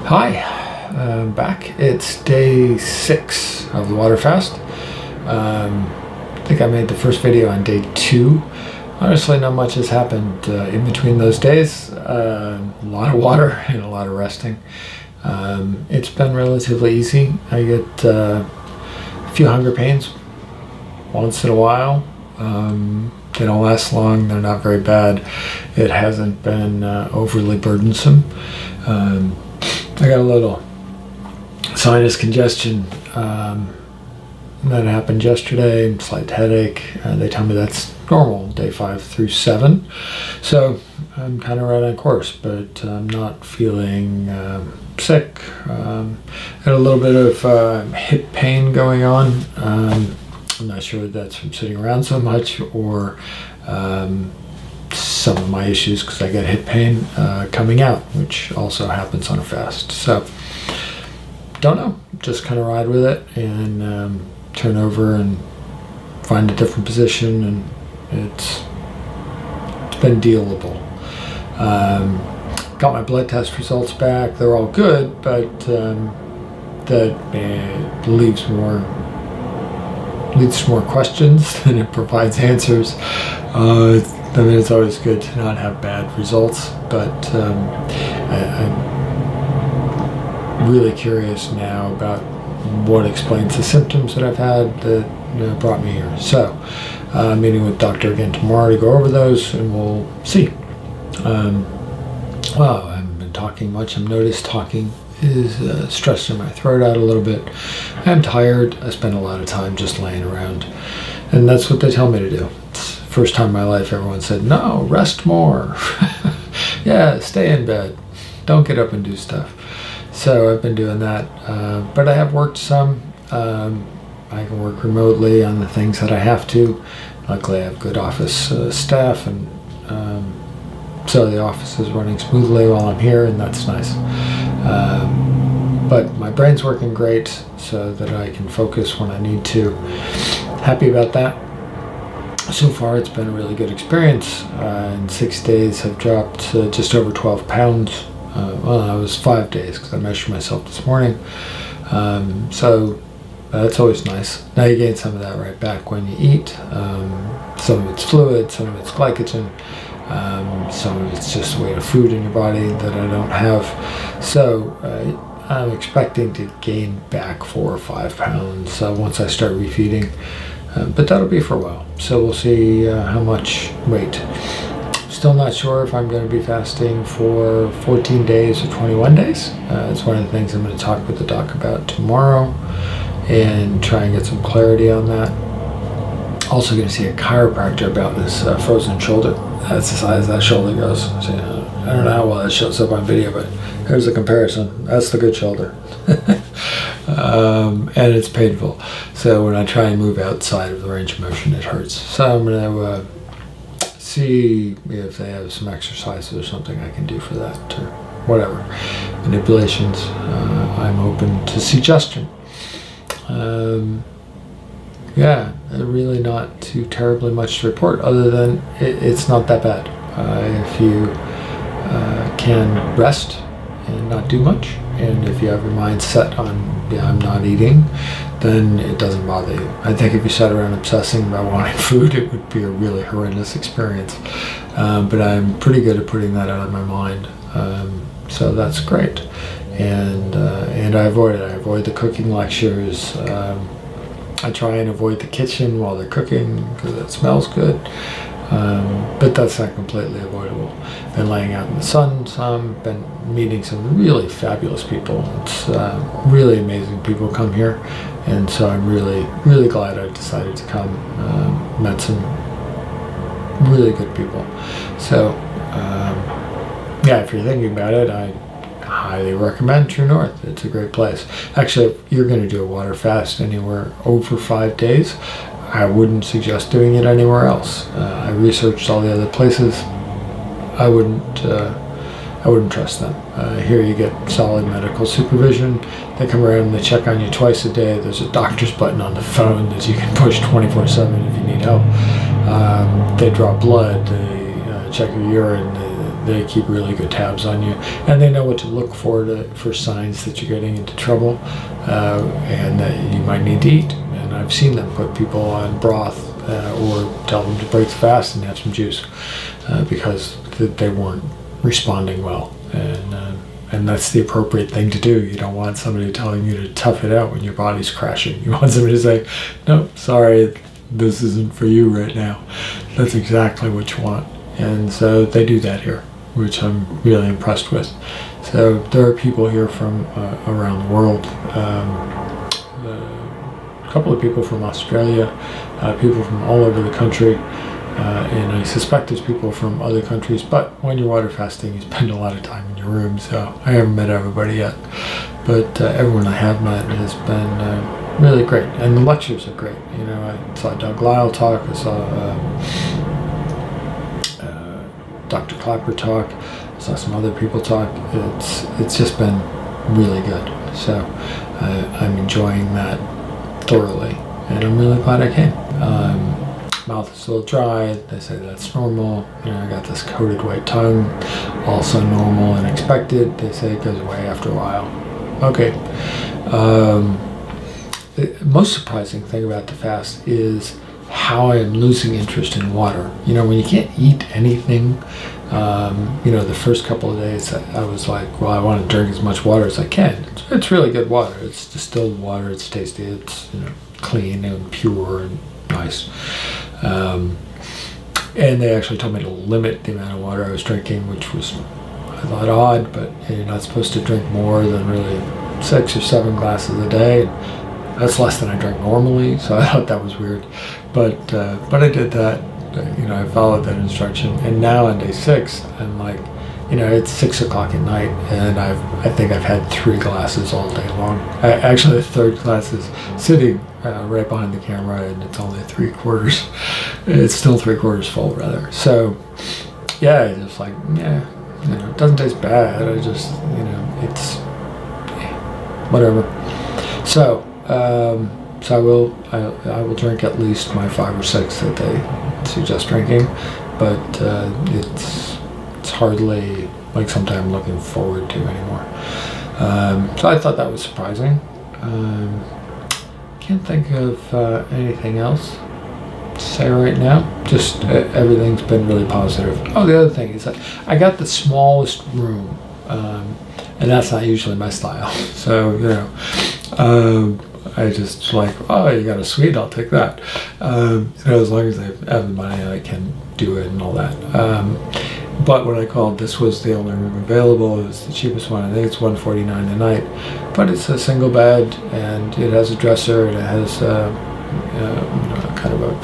Hi, I'm back. It's day 6 of the water fast. I think I made the first video on day 2. Honestly, not much has happened in between those days. A lot of water and a lot of resting. It's been relatively easy. I get a few hunger pains once in a while. They don't last long. They're not very bad. It hasn't been overly burdensome. I got a little sinus congestion that happened yesterday, slight headache. They tell me that's normal, day 5 through 7. So I'm kind of right on course, but I'm not feeling sick. Got a little bit of hip pain going on. I'm not sure if that's from sitting around so much or some of my issues because I get hip pain coming out, which also happens on a fast. So don't know, just kind of ride with it and turn over and find a different position, and it's been dealable. Got my blood test results back. They're all good, but that leads to more questions than it provides answers. I mean, it's always good to not have bad results, but I'm really curious now about what explains the symptoms that I've had that brought me here. So, meeting with doctor again tomorrow to go over those, and we'll see. Well, I haven't been talking much. I've noticed talking is stressing my throat out a little bit. I'm tired. I spend a lot of time just laying around, and that's what they tell me to do. It's the first time in my life everyone said, no, rest more. Yeah, stay in bed. Don't get up and do stuff. So I've been doing that, but I have worked some. I can work remotely on the things that I have to. Luckily I have good office staff, and so the office is running smoothly while I'm here, and that's nice. But my brain's working great so that I can focus when I need to. Happy about that. So far it's been a really good experience. In 6 days I've dropped just over 12 pounds. Well, it was 5 days because I measured myself this morning. So that's always nice. Now you gain some of that right back when you eat. Some of it's fluid, some of it's glycogen. Some of it's just the weight of food in your body that I don't have. So I'm expecting to gain back 4 or 5 pounds once I start refeeding. But that'll be for a while. So we'll see how much weight. Still not sure if I'm going to be fasting for 14 days or 21 days. It's one of the things I'm going to talk with the doc about tomorrow and try and get some clarity on that. Also going to see a chiropractor about this frozen shoulder. That's the size that shoulder goes. So, I don't know how well that shows up on video, but here's a comparison. That's the good shoulder. And it's painful. So when I try and move outside of the range of motion, it hurts. So I'm going to see if they have some exercises or something I can do for that, or whatever. Manipulations. I'm open to suggestion. Yeah, really not too terribly much to report other than it's not that bad. If you can rest and not do much, and if you have your mind set on, I'm not eating, then it doesn't bother you. I think if you sat around obsessing about wanting food, it would be a really horrendous experience. But I'm pretty good at putting that out of my mind. So that's great. And I avoid it. I avoid the cooking lectures. I try and avoid the kitchen while they're cooking because it smells good. But that's not completely avoidable. Been laying out in the sun some, been meeting some really fabulous people. It's really amazing people come here, and so I'm really, really glad I decided to come. Met some really good people. So, yeah, if you're thinking about it, I highly recommend TrueNorth. It's a great place. Actually, if you're going to do a water fast anywhere over 5 days, I wouldn't suggest doing it anywhere else. I researched all the other places. I wouldn't trust them. Here you get solid medical supervision. They come around and they check on you twice a day. There's a doctor's button on the phone that you can push 24/7 if you need help. They draw blood. They check your urine. they keep really good tabs on you, and they know what to look for signs that you're getting into trouble, and that you might need to eat. And I've seen them put people on broth, or tell them to break the fast and have some juice, because they weren't responding well. And that's the appropriate thing to do. You don't want somebody telling you to tough it out when your body's crashing. You want somebody to say, no, sorry, this isn't for you right now. That's exactly what you want. And so they do that here, which I'm really impressed with. So there are people here from around the world. A couple of people from Australia, people from all over the country. And I suspect there's people from other countries, but when you're water fasting, you spend a lot of time in your room, so I haven't met everybody yet. But everyone I have met has been really great, and the lectures are great. You know, I saw Doug Lyle talk, I saw Dr. Clapper talk, I saw some other people talk. It's just been really good, so I'm enjoying that thoroughly, and I'm really glad I came. Mouth is a little dry, they say that's normal. You know, I got this coated white tongue, also normal and expected. They say it goes away after a while. Okay. The most surprising thing about the fast is how I am losing interest in water. You know, when you can't eat anything, you know, the first couple of days I was like, well, I want to drink as much water as I can. It's really good water. It's distilled water. It's tasty. It's, you know, clean and pure and nice. And they actually told me to limit the amount of water I was drinking, which was, I thought, odd, but you're not supposed to drink more than really 6 or 7 glasses a day. That's less than I drink normally, so I thought that was weird. But I did that. You know, I followed that instruction, and now on day 6, I'm like, you know, it's 6 o'clock at night, and I think I've had 3 glasses all day long. Actually, the third glass is sitting right behind the camera, and it's only 3/4. It's still 3/4 full, rather. So, yeah, it's just like, yeah, you know, it doesn't taste bad. I just, you know, it's whatever. So, I will drink at least my 5 or 6 that they suggest drinking, but it's hardly like something I'm looking forward to anymore. So I thought that was surprising. Can't think of anything else to say right now. Just everything's been really positive. Oh, the other thing is that I got the smallest room, and that's not usually my style. So, you know, I just like, oh, you got a suite, I'll take that. You know, as long as I have the money, I can do it and all that. But when I called, this was the only room available. It was the cheapest one. I think it's $149 a night, but it's a single bed, and it has a dresser, and it has kind of a,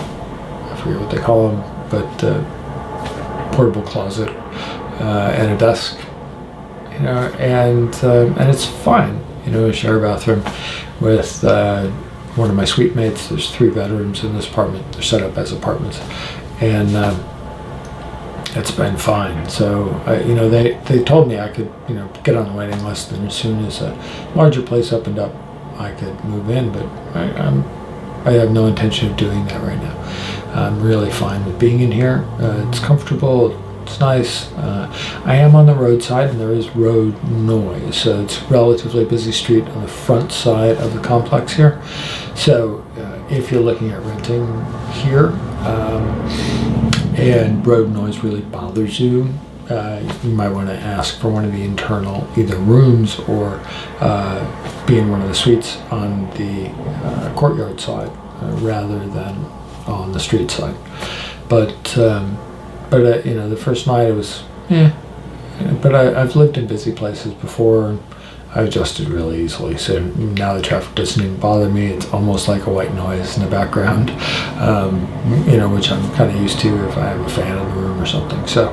I forget what they call them, but portable closet and a desk. You know, and it's fine. You know, a share bathroom with one of my suite mates. There's 3 bedrooms in this apartment. They're set up as apartments, and it's been fine. So, you know, they told me I could, you know, get on the waiting list, and as soon as a larger place opened up, I could move in. But I have no intention of doing that right now. I'm really fine with being in here. It's comfortable. It's nice. I am on the roadside, and there is road noise, so it's a relatively busy street on the front side of the complex here. So if you're looking at renting here, and road noise really bothers you, you might want to ask for one of the internal either rooms or be in one of the suites on the courtyard side rather than on the street side. But you know, the first night it was, but I've lived in busy places before, and I adjusted really easily. So now the traffic doesn't even bother me. It's almost like a white noise in the background, you know, which I'm kind of used to if I have a fan in the room or something. So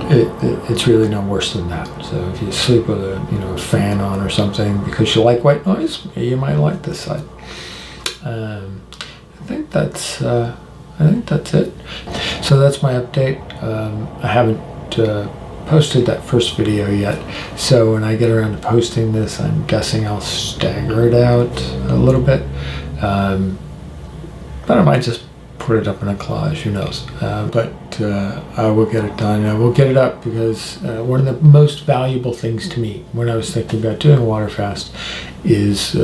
it's really no worse than that. So if you sleep with a fan on or something because you like white noise, you might like this side. I think that's it. So that's my update. I haven't posted that first video yet, so when I get around to posting this, I'm guessing I'll stagger it out a little bit, but I might just put it up in a collage, who knows. But I will get it done. I will get it up because one of the most valuable things to me when I was thinking about doing a water fast is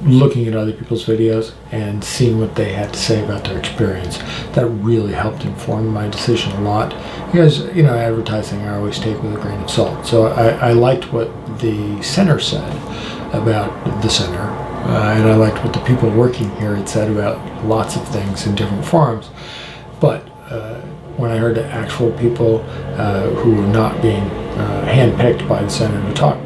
looking at other people's videos and seeing what they had to say about their experience. That really helped inform my decision a lot. Because, advertising I always take with a grain of salt. So I liked what the center said about the center, and I liked what the people working here had said about lots of things in different forums. But when I heard the actual people who were not being handpicked by the center to talk,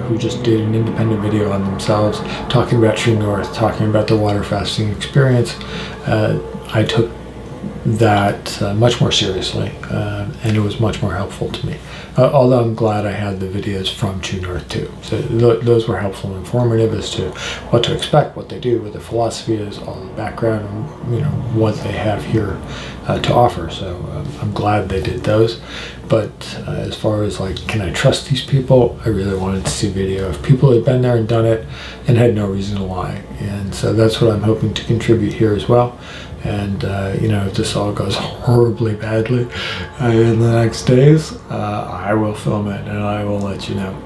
who just did an independent video on themselves, talking about TrueNorth, talking about their water fasting experience, I took that much more seriously, and it was much more helpful to me. Although I'm glad I had the videos from TrueNorth too. So those were helpful and informative as to what to expect, what they do, what their philosophy is, all the background, and what they have here to offer. So I'm glad they did those. But as far as can I trust these people, I really wanted to see video of people who had been there and done it and had no reason to lie. And so that's what I'm hoping to contribute here as well. And if this all goes horribly badly in the next days, I will film it and I will let you know.